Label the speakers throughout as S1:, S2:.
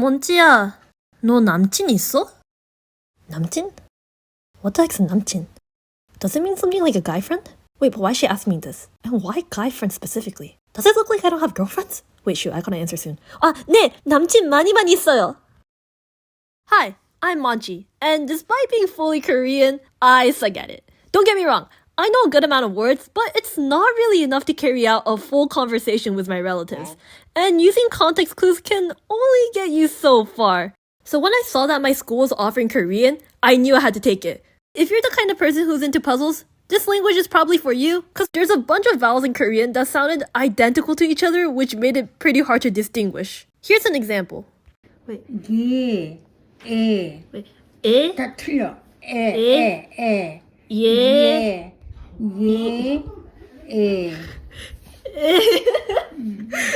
S1: 몬찌야, 너 남친 있어? 남친? What the heck's a 남친? Does it mean something like a guy friend? Wait, but why is she asking me this? And why guy friend specifically? Does it look like I don't have girlfriends? Wait, shoot, I gotta answer soon. 네, 남친 많이 있어요. Hi, I'm Monchi, and despite being fully Korean, I suck at it. Don't get me wrong, I know a good amount of words, but it's not really enough to carry out a full conversation with my relatives. And using context clues can only get you so far. So when I saw that my school was offering Korean, I knew I had to take it. If you're the kind of person who's into puzzles, this language is probably for you, because there's a bunch of vowels in Korean that sounded identical to each other, which made it pretty hard to distinguish. Here's an example. Wait.
S2: 예, 에.
S1: Wait. 에?
S2: 다 틀려.
S1: 예.
S2: 예, 에.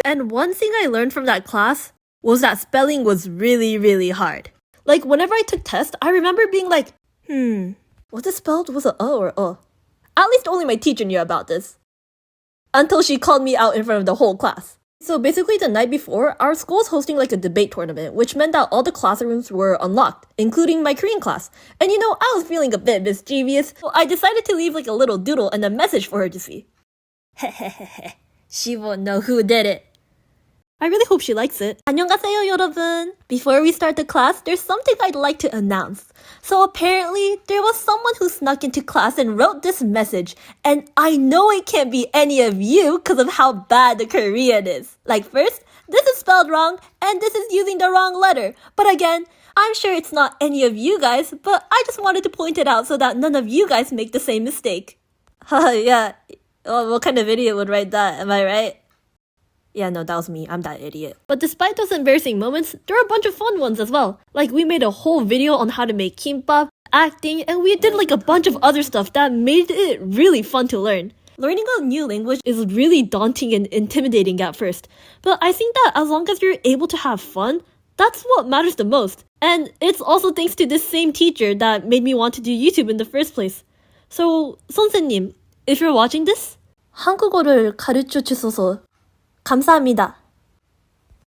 S1: And one thing I learned from that class was that spelling was really, really hard. Like, whenever I took tests, I remember being like, was it spelled with a or a? At least only my teacher knew about this. Until she called me out in front of the whole class. So basically the night before, our school was hosting like a debate tournament, which meant that all the classrooms were unlocked, including my Korean class. And you know, I was feeling a bit mischievous, so I decided to leave like a little doodle and a message for her to see. Hehehehe, she won't know who did it. I really hope she likes it. 안녕하세요, 여러분. Before we start the class, there's something I'd like to announce. So apparently, there was someone who snuck into class and wrote this message. And I know it can't be any of you because of how bad the Korean is. Like first, this is spelled wrong, and this is using the wrong letter. But again, I'm sure it's not any of you guys, but I just wanted to point it out so that none of you guys make the same mistake. Yeah. Well, what kind of idiot would write that? Am I right? Yeah, no, that was me. I'm that idiot. But despite those embarrassing moments, there are a bunch of fun ones as well. Like, we made a whole video on how to make kimbap, acting, and we did like a bunch of other stuff that made it really fun to learn. Learning a new language is really daunting and intimidating at first. But I think that as long as you're able to have fun, that's what matters the most. And it's also thanks to this same teacher that made me want to do YouTube in the first place. So, 선생님, if you're watching this, 한국어를 가르쳐 주셔서 감사합니다.